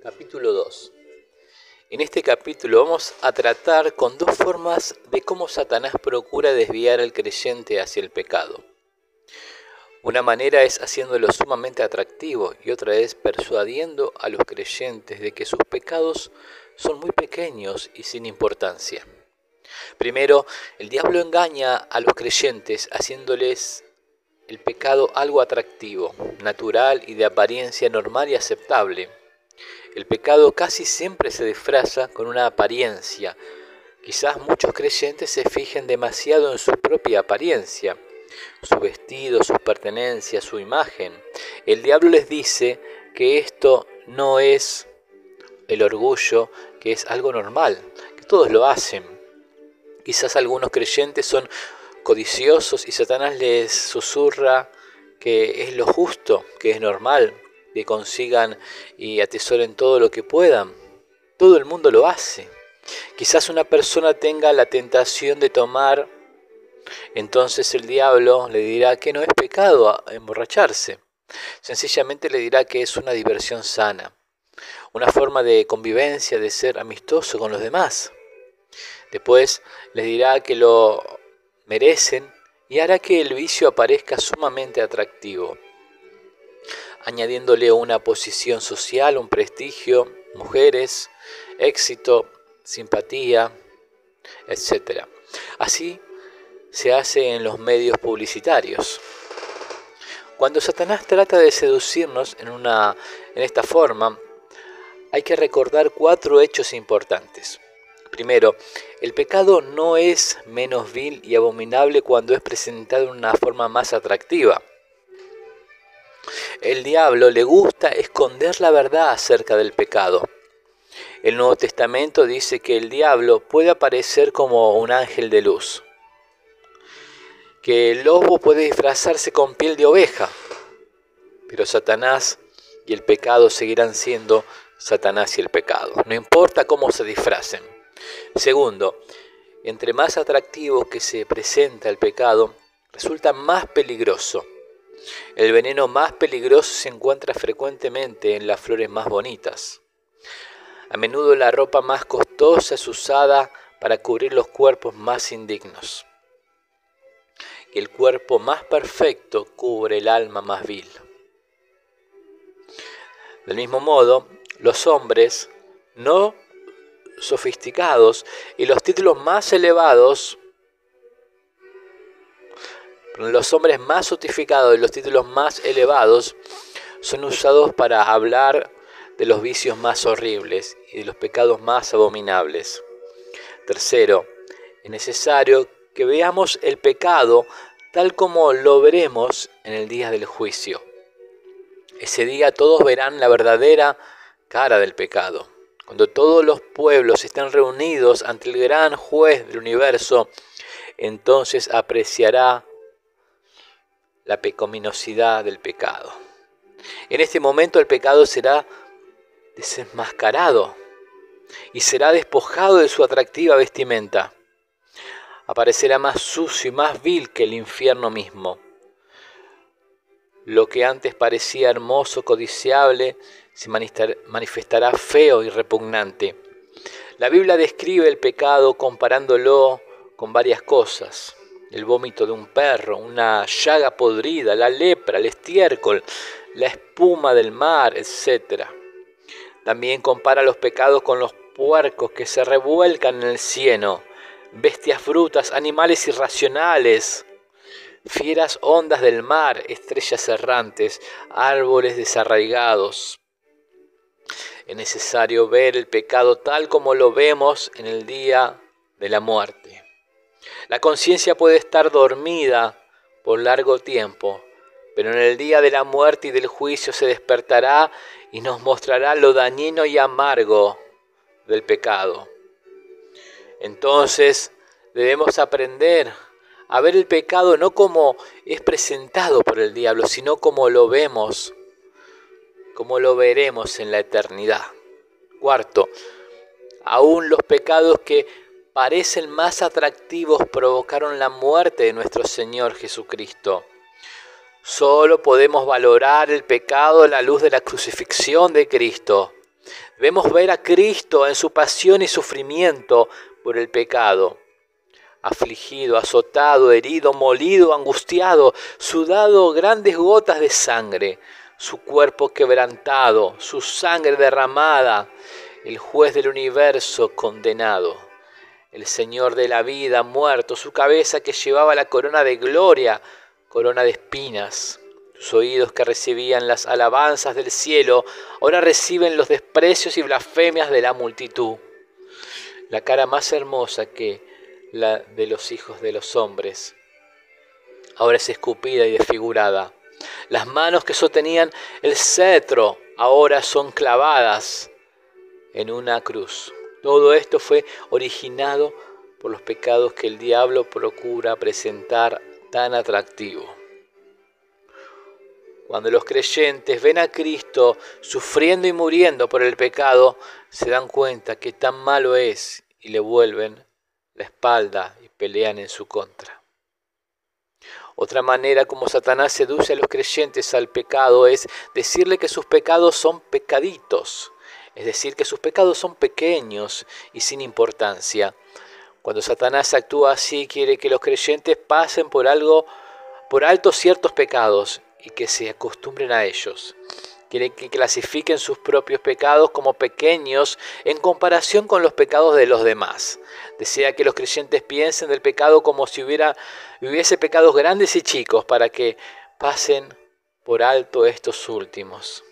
Capítulo 2. En este capítulo vamos a tratar con dos formas de cómo Satanás procura desviar al creyente hacia el pecado. Una manera es haciéndolo sumamente atractivo y otra es persuadiendo a los creyentes de que sus pecados son muy pequeños y sin importancia. Primero, el diablo engaña a los creyentes haciéndoles el pecado algo atractivo, natural y de apariencia normal y aceptable. El pecado casi siempre se disfraza con una apariencia. Quizás muchos creyentes se fijen demasiado en su propia apariencia, su vestido, sus pertenencias, su imagen. El diablo les dice que esto no es el orgullo, que es algo normal, que todos lo hacen. Quizás algunos creyentes son codiciosos y Satanás les susurra que es lo justo, que es normal, que consigan y atesoren todo lo que puedan. Todo el mundo lo hace. Quizás una persona tenga la tentación de tomar, entonces el diablo le dirá que no es pecado emborracharse. Sencillamente le dirá que es una diversión sana, una forma de convivencia, de ser amistoso con los demás. Después les dirá que lo merecen y hará que el vicio aparezca sumamente atractivo, añadiéndole una posición social, un prestigio, mujeres, éxito, simpatía, etc. Así se hace en los medios publicitarios. Cuando Satanás trata de seducirnos en esta forma, hay que recordar 4 hechos importantes. Primero, el pecado no es menos vil y abominable cuando es presentado en una forma más atractiva. El diablo le gusta esconder la verdad acerca del pecado. El Nuevo Testamento dice que el diablo puede aparecer como un ángel de luz, que el lobo puede disfrazarse con piel de oveja, pero Satanás y el pecado seguirán siendo Satanás y el pecado, no importa cómo se disfracen. Segundo, entre más atractivo que se presenta el pecado, resulta más peligroso. El veneno más peligroso se encuentra frecuentemente en las flores más bonitas. A menudo la ropa más costosa es usada para cubrir los cuerpos más indignos. Y el cuerpo más perfecto cubre el alma más vil. Del mismo modo, los hombres no sofisticados y los títulos más elevados, los hombres más sofisticados y los títulos más elevados son usados para hablar de los vicios más horribles y de los pecados más abominables. Tercero, es necesario que veamos el pecado tal como lo veremos en el día del juicio. Ese día todos verán la verdadera cara del pecado. Cuando todos los pueblos estén reunidos ante el gran juez del universo, entonces apreciará la pecaminosidad del pecado. En este momento el pecado será desenmascarado y será despojado de su atractiva vestimenta. Aparecerá más sucio y más vil que el infierno mismo. Lo que antes parecía hermoso, codiciable, se manifestará feo y repugnante. La Biblia describe el pecado comparándolo con varias cosas. El vómito de un perro, una llaga podrida, la lepra, el estiércol, la espuma del mar, etc. También compara los pecados con los puercos que se revuelcan en el cieno, bestias brutas, animales irracionales, fieras ondas del mar, estrellas errantes, árboles desarraigados. Es necesario ver el pecado tal como lo vemos en el día de la muerte. La conciencia puede estar dormida por largo tiempo, pero en el día de la muerte y del juicio se despertará y nos mostrará lo dañino y amargo del pecado. Entonces debemos aprender a ver el pecado no como es presentado por el diablo, sino como lo vemos, como lo veremos en la eternidad. Cuarto, aún los pecados que parecen más atractivos provocaron la muerte de nuestro Señor Jesucristo. Solo podemos valorar el pecado a la luz de la crucifixión de Cristo. Debemos ver a Cristo en su pasión y sufrimiento por el pecado. Afligido, azotado, herido, molido, angustiado, sudado grandes gotas de sangre, su cuerpo quebrantado, su sangre derramada, el juez del universo condenado, el Señor de la vida muerto, su cabeza que llevaba la corona de gloria, corona de espinas, sus oídos que recibían las alabanzas del cielo, ahora reciben los desprecios y blasfemias de la multitud. La cara más hermosa que la de los hijos de los hombres ahora es escupida y desfigurada. Las manos que sostenían el cetro ahora son clavadas en una cruz. Todo esto fue originado por los pecados que el diablo procura presentar tan atractivo. Cuando los creyentes ven a Cristo sufriendo y muriendo por el pecado, se dan cuenta que tan malo es y le vuelven la espalda y pelean en su contra. Otra manera como Satanás seduce a los creyentes al pecado es decirle que sus pecados son pecaditos, es decir, que sus pecados son pequeños y sin importancia. Cuando Satanás actúa así, quiere que los creyentes pasen por alto ciertos pecados y que se acostumbren a ellos. Quiere que clasifiquen sus propios pecados como pequeños en comparación con los pecados de los demás. Desea que los creyentes piensen del pecado como si hubiese pecados grandes y chicos para que pasen por alto estos últimos.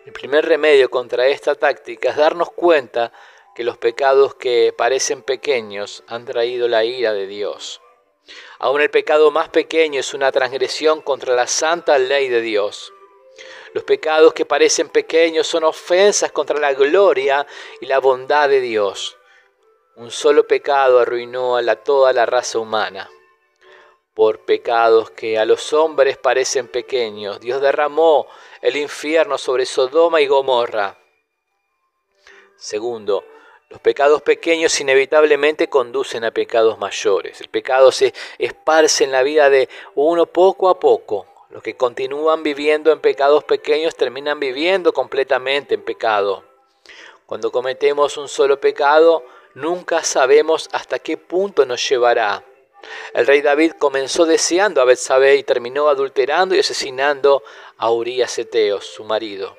El primer remedio contra esta táctica es darnos cuenta que los pecados que parecen pequeños han traído la ira de Dios. Aún el pecado más pequeño es una transgresión contra la santa ley de Dios. Los pecados que parecen pequeños son ofensas contra la gloria y la bondad de Dios. Un solo pecado arruinó a toda la raza humana. Por pecados que a los hombres parecen pequeños, Dios derramó el infierno sobre Sodoma y Gomorra. Segundo, los pecados pequeños inevitablemente conducen a pecados mayores. El pecado se esparce en la vida de uno poco a poco. Los que continúan viviendo en pecados pequeños terminan viviendo completamente en pecado. Cuando cometemos un solo pecado, nunca sabemos hasta qué punto nos llevará. El rey David comenzó deseando a Betsabé y terminó adulterando y asesinando a Urías Eteo, su marido.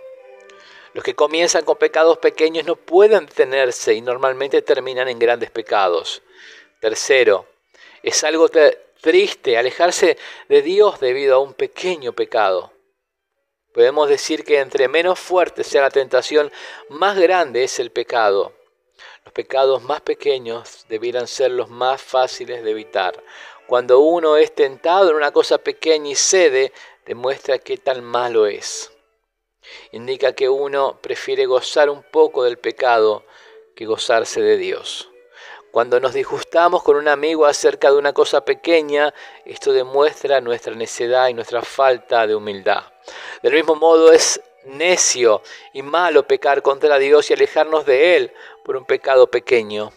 Los que comienzan con pecados pequeños no pueden detenerse y normalmente terminan en grandes pecados. Tercero, es algo triste alejarse de Dios debido a un pequeño pecado. Podemos decir que entre menos fuerte sea la tentación, más grande es el pecado. Los pecados más pequeños debieran ser los más fáciles de evitar. Cuando uno es tentado en una cosa pequeña y cede, demuestra qué tan malo es. Indica que uno prefiere gozar un poco del pecado que gozarse de Dios. Cuando nos disgustamos con un amigo acerca de una cosa pequeña, esto demuestra nuestra necedad y nuestra falta de humildad. Del mismo modo es necio y malo pecar contra Dios y alejarnos de Él por un pecado pequeño.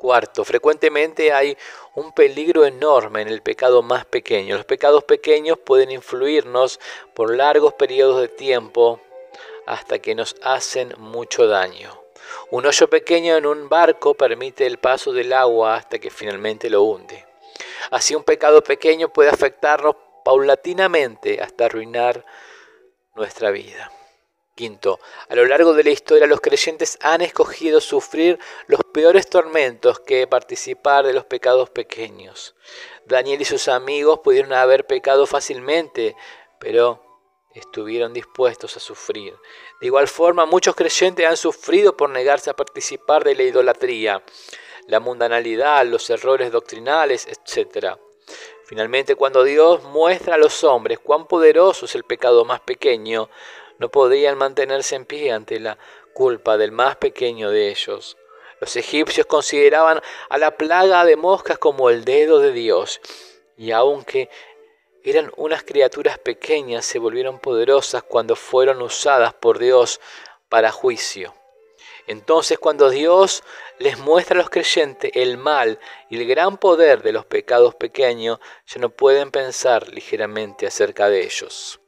Cuarto, frecuentemente hay un peligro enorme en el pecado más pequeño. Los pecados pequeños pueden influirnos por largos periodos de tiempo hasta que nos hacen mucho daño. Un hoyo pequeño en un barco permite el paso del agua hasta que finalmente lo hunde. Así un pecado pequeño puede afectarnos paulatinamente hasta arruinar nuestra vida. Quinto, a lo largo de la historia los creyentes han escogido sufrir los peores tormentos que participar de los pecados pequeños. Daniel y sus amigos pudieron haber pecado fácilmente, pero estuvieron dispuestos a sufrir. De igual forma, muchos creyentes han sufrido por negarse a participar de la idolatría, la mundanalidad, los errores doctrinales, etc. Finalmente, cuando Dios muestra a los hombres cuán poderoso es el pecado más pequeño, no podían mantenerse en pie ante la culpa del más pequeño de ellos. Los egipcios consideraban a la plaga de moscas como el dedo de Dios, y aunque eran unas criaturas pequeñas, se volvieron poderosas cuando fueron usadas por Dios para juicio. Entonces, cuando Dios les muestra a los creyentes el mal y el gran poder de los pecados pequeños, ya no pueden pensar ligeramente acerca de ellos.